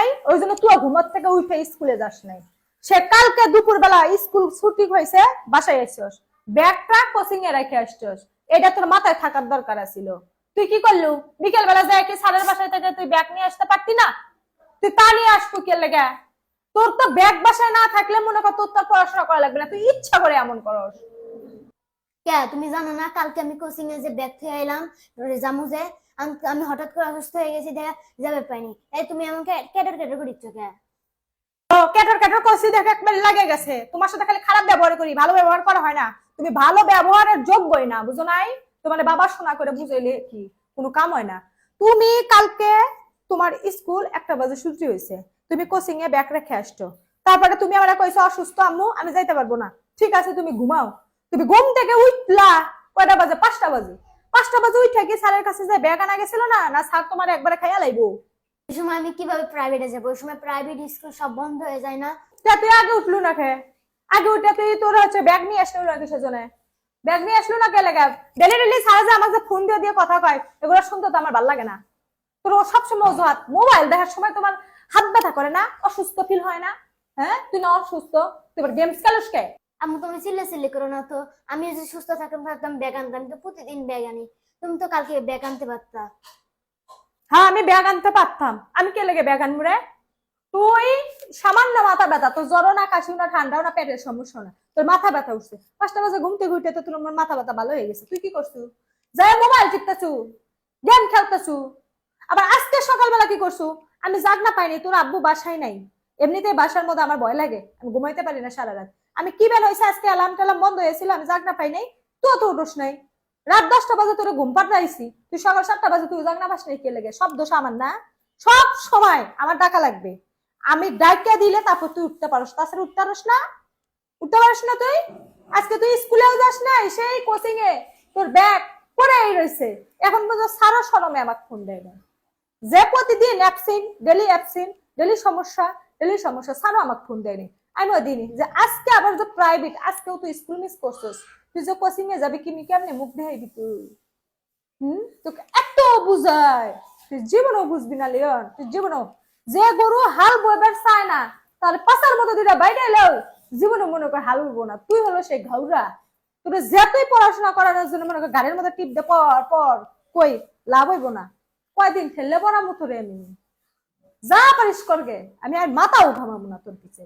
নাই, ওই জন্য তুই ঘুমার থেকে উঠে স্কুলে যাস নাই। সে কালকে দুপুর বেলা স্কুল ছুটি হয়েছে, বাসায় আসছস, ব্যাগটা কোচিং এ রেখে আসছস, এটা তোর মাথায় থাকার দরকার ছিল। তুই কি করলু? বিকেল বেলা যায় কি স্যারের বাসায় থেকে তুই ব্যাগ নিয়ে আসতে পারতি না? তুই তা নিয়ে আসবো কে লেগে? তোর তো ব্যাগ বাসায় না থাকলে মনে কর তোর তো পড়াশোনা করা লাগবে না, তুই ইচ্ছা করে এমন করস। কে তুমি জানো না কালকে আমি কোচিং এ যে ব্যাগ থেকে এলাম জামু যে আমি হঠাৎ করে অসুস্থ হয়ে গেছি, দেখা যাবে পাইনি। এই তুমি আমাকে কেটার কেটার করে দিচ্ছ কে? ক্যাটার ক্যাটার করছি দেখে একবার লাগে গেছে। তোমার সাথে খালি খারাপ ব্যবহার করি, ভালো ব্যবহার করা হয় না। তুমি ভালো ব্যবহারের যোগ্যই না, বুঝো নাই? তোমার বাবা শোনা করে বুঝাইলে কি কোনো কাম হয় না। তুমি কালকে তোমার স্কুল 1টা বাজে ছুটি হয়েছে, তুমি কোচিং এ ব্যাগ রেখে আসছো, তারপরে তুমি আমার কইছো অসুস্থ আম্মু আমি যাইতে পারবো না। ঠিক আছে তুমি ঘুমাও। তুমি ঘুম থেকে উঠলা কয়টা বাজে? 5টা বাজে। 5টা বাজে উঠে কি স্যারের কাছে যে ব্যাগ আনা গেছিল না? না স্যার তোমার একবারে খাইয়া লাইবো? ওই সময় আমি কিভাবে প্রাইভেটে যাবো? ওই সময় প্রাইভেট স্কুল সব বন্ধ হয়ে যায় না? তুই আগে উঠলু না খে? আগে উঠে তুই তোর হচ্ছে ব্যাগ নিয়ে আসলো না কিসের জন্য? ব্যাগ নিয়ে আসলো না কে লেগে? ডেলি ডেলি সারা যে আমাকে ফোন দিয়ে দিয়ে কথা কয়, এগুলো শুনতে তো আমার ভালো লাগে না। তোর সবসময় অজুহাত, মোবাইল দেখার সময় তোমার হাত ব্যথা করে না? অসুস্থ ফিল হয় না? হ্যাঁ তুই না অসুস্থ, তুই এবার গেমস খেলোস কে? আম্মু তুমি চিল্লাচিল্লি করো না তো। আমি যদি সুস্থ থাকতাম ব্যাগ আনতাম, আমি তো প্রতিদিন ব্যাগ আনি। তুমি তো কালকে ব্যাগ আনতে পারতা। হ্যাঁ আমি ব্যাগ আনতে পারতাম, আমি কে লেগে ব্যাগ আনবো রে? তুই সামান্য মাথা ব্যথা, তোর জ্বর না, কাশি না, ঠান্ডাও না, পেটের সমস্যা না, তোর মাথা ব্যথা উঠছে। 5টা বাজে ঘুম থেকে উঠে তো তোর মাথা ব্যথা ভালো হয়ে গেছে। তুই কি করছু? যাই মোবাইল টিপতেছু, গেম খেলতেছু। আবার আজকে সকালবেলা কি করছু? আমি জাগ না পাইনি, তোর আব্বু বাসায় নাই। এমনিতেই বাসার মধ্যে আমার ভয় লাগে, আমি ঘুমাইতে পারি না সারা রাত। আমি কি বের হয়েছে আজকে, অ্যালার্ম টালাম বন্ধ হয়েছিল, আমি জাগ না পাই নাই। তুই তো উঠোস নাই। রাত 10টা বাজে তোর ঘুম পাঠাইছি, তুই সকাল 7টা বাজে তুই জাগ না পাস নাই কে লেগে? সব দোষ আমার না? সব সময় আমার ডাকা লাগবে। আমি ডাইকা দিলে তারপর তুই উঠতে পারস, তাছাড়া উঠতে পারস না। উঠতে পারস না তুই? আজকে তুই স্কুলেও যাস না, সেই কোচিং এ তোর ব্যাগ পড়েই রয়েছে। এখন পর্যন্ত সারা শরমে আমাকে ফোন দেয় না। যে প্রতিদিন অ্যাবসেন্ট, ডেলি অ্যাবসেন্ট, ডেলি সমস্যা, ডেলি সমস্যা, সারা আমাকে ফোন দেয়নি। আমি ওই দিনই যে আজকে আবার যে প্রাইভেট, আজকেও তুই স্কুল মিস করছিস, তুই যে কোচিং এ যাবি কি কেমনে মুখ দেখাইবি তুই? তোকে এত বুঝায়, তুই জীবনও বুঝবি না লিওন, তুই জীবনও। যে গরু হাল বইবার চায় না, তার পাশার মতো দুটা বাইরে এলেও জীবনে মনে করে হাল উঠবো না। তুই হলো সেই ঘাউরা। তোর যেতেই পড়াশোনা করানোর জন্য মনে কর গাড়ির মধ্যে টিপ দে, পর পর, কই লাভ হইব না। কয়দিন ঠেললে পড়া মতো রে আমি। যা পারিস করগে, আমি আর মাথাও ঘামাবো না তোর পিছে।